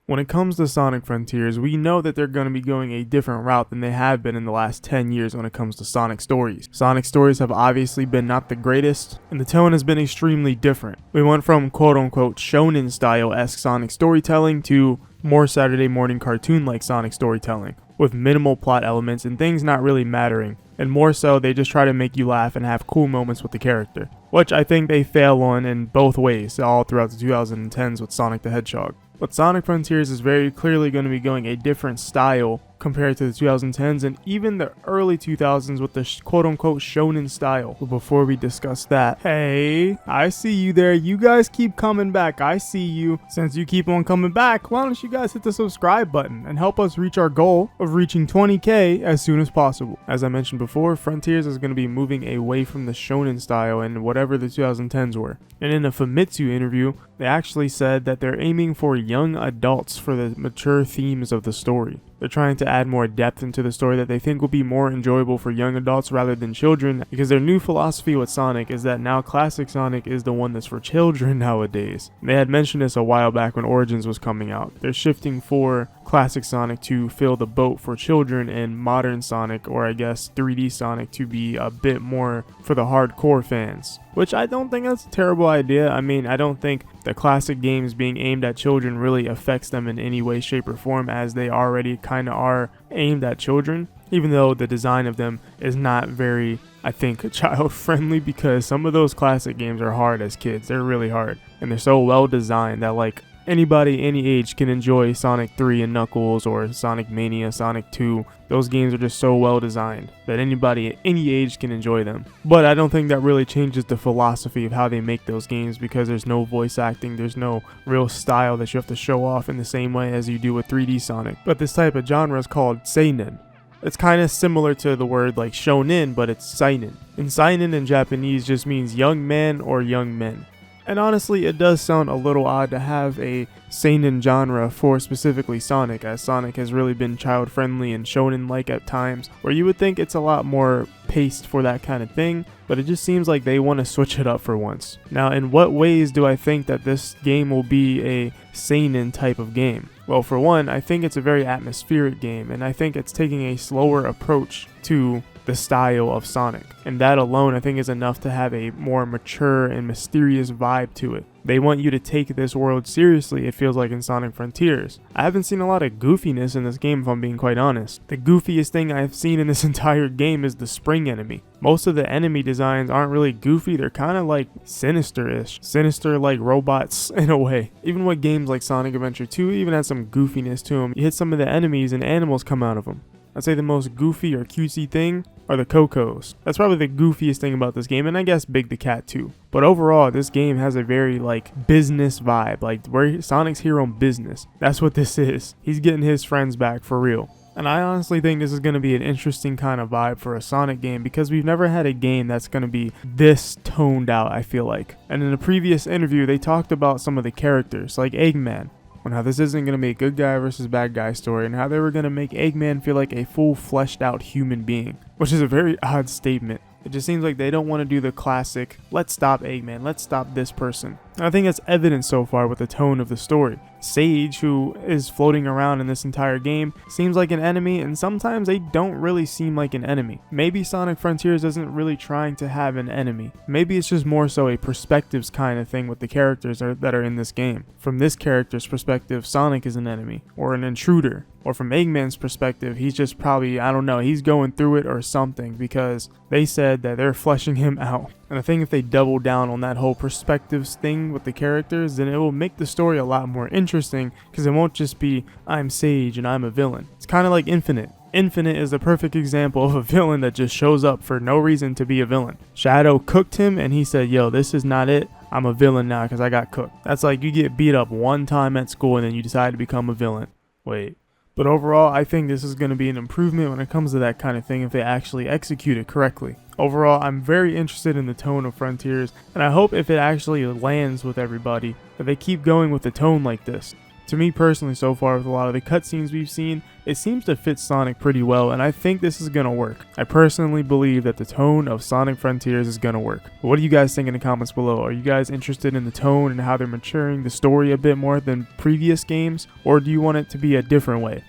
When it comes to Sonic Frontiers, we know that they're going to be going a different route than they have been in the last 10 years when it comes to Sonic stories. Sonic stories have obviously been not the greatest, and the tone has been extremely different. We went from quote-unquote shonen style-esque Sonic storytelling to more Saturday morning cartoon-like Sonic storytelling, with minimal plot elements and things not really mattering, and more so they just try to make you laugh and have cool moments with the character, which I think they fail on in both ways all throughout the 2010s with Sonic the Hedgehog. But Sonic Frontiers is very clearly going to be going a different style compared to the 2010s and even the early 2000s with the quote-unquote shonen style. But before we discuss that, hey, I see you there. You guys keep coming back. I see you. Since you keep on coming back, why don't you guys hit the subscribe button and help us reach our goal of reaching 20k as soon as possible. As I mentioned before, Frontiers is going to be moving away from the shonen style and whatever the 2010s were. And in a Famitsu interview, they actually said that they're aiming for young adults for the mature themes of the story. They're trying to add more depth into the story that they think will be more enjoyable for young adults rather than children, because their new philosophy with Sonic is that now classic Sonic is the one that's for children nowadays. They had mentioned this a while back when Origins was coming out. They're shifting for classic Sonic to fill the boat for children and modern Sonic, or I guess 3D Sonic, to be a bit more for the hardcore fans. Which I don't think that's a terrible idea. I mean, I don't think the classic games being aimed at children really affects them in any way, shape, or form, as they already kind of are aimed at children, even though the design of them is not very, I think, child friendly, because some of those classic games are hard as kids. They're really hard, and they're so well designed that like anybody any age can enjoy Sonic 3 and Knuckles or Sonic Mania, Sonic 2. Those games are just so well designed that anybody at any age can enjoy them. But I don't think that really changes the philosophy of how they make those games, because there's no voice acting, there's no real style that you have to show off in the same way as you do with 3D Sonic. But this type of genre is called seinen. It's kind of similar to the word like shonen, but it's seinen. And seinen in Japanese just means young man or young men. And honestly, it does sound a little odd to have a seinen genre for specifically Sonic, as Sonic has really been child friendly and shonen-like at times, where you would think it's a lot more paced for that kind of thing, but it just seems like they want to switch it up for once. Now, in what ways do I think that this game will be a seinen type of game? Well, for one, I think it's a very atmospheric game, and I think it's taking a slower approach to the style of Sonic, and that alone I think is enough to have a more mature and mysterious vibe to it. They want you to take this world seriously, it feels like in Sonic Frontiers. I haven't seen a lot of goofiness in this game, if I'm being quite honest. The goofiest thing I've seen in this entire game is the spring enemy. Most of the enemy designs aren't really goofy, they're kind of like sinister-ish. Sinister like robots in a way. Even with games like Sonic Adventure 2 even has some goofiness to them. You hit some of the enemies and animals come out of them. I'd say the most goofy or cutesy thing are the Cocos. That's probably the goofiest thing about this game, and I guess Big the Cat too. But overall, this game has a very like business vibe, like where Sonic's here on business. That's what this is. He's getting his friends back for real. And I honestly think this is going to be an interesting kind of vibe for a Sonic game, because we've never had a game that's going to be this toned out, I feel like. And in a previous interview, they talked about some of the characters, like Eggman, on how this isn't going to be a good guy versus bad guy story, and how they were going to make Eggman feel like a full fleshed out human being, which is a very odd statement. It just seems like they don't want to do the classic, let's stop Eggman, let's stop this person. And I think that's evident so far with the tone of the story. Sage, who is floating around in this entire game, seems like an enemy, and sometimes they don't really seem like an enemy. Maybe Sonic Frontiers isn't really trying to have an enemy. Maybe it's just more so a perspectives kind of thing with the characters that are in this game. From this character's perspective, Sonic is an enemy, or an intruder. Or from Eggman's perspective, he's just probably, I don't know, he's going through it or something, because they said that they're fleshing him out. And I think if they double down on that whole perspectives thing with the characters, then it will make the story a lot more interesting, because it won't just be, I'm Sage and I'm a villain. It's kind of like Infinite. Infinite is the perfect example of a villain that just shows up for no reason to be a villain. Shadow cooked him and he said, yo, this is not it. I'm a villain now because I got cooked. That's like you get beat up one time at school and then you decide to become a villain. Wait. But overall, I think this is going to be an improvement when it comes to that kind of thing if they actually execute it correctly. Overall, I'm very interested in the tone of Frontiers, and I hope if it actually lands with everybody, that they keep going with the tone like this. To me personally, so far with a lot of the cutscenes we've seen, it seems to fit Sonic pretty well, and I think this is gonna work. I personally believe that the tone of Sonic Frontiers is gonna work. But what do you guys think in the comments below? Are you guys interested in the tone and how they're maturing the story a bit more than previous games, or do you want it to be a different way?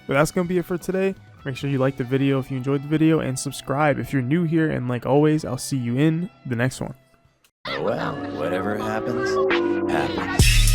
But that's gonna be it for today. Make sure you like the video if you enjoyed the video, and subscribe if you're new here, and like always, I'll see you in the next one. Well, whatever happens, happens.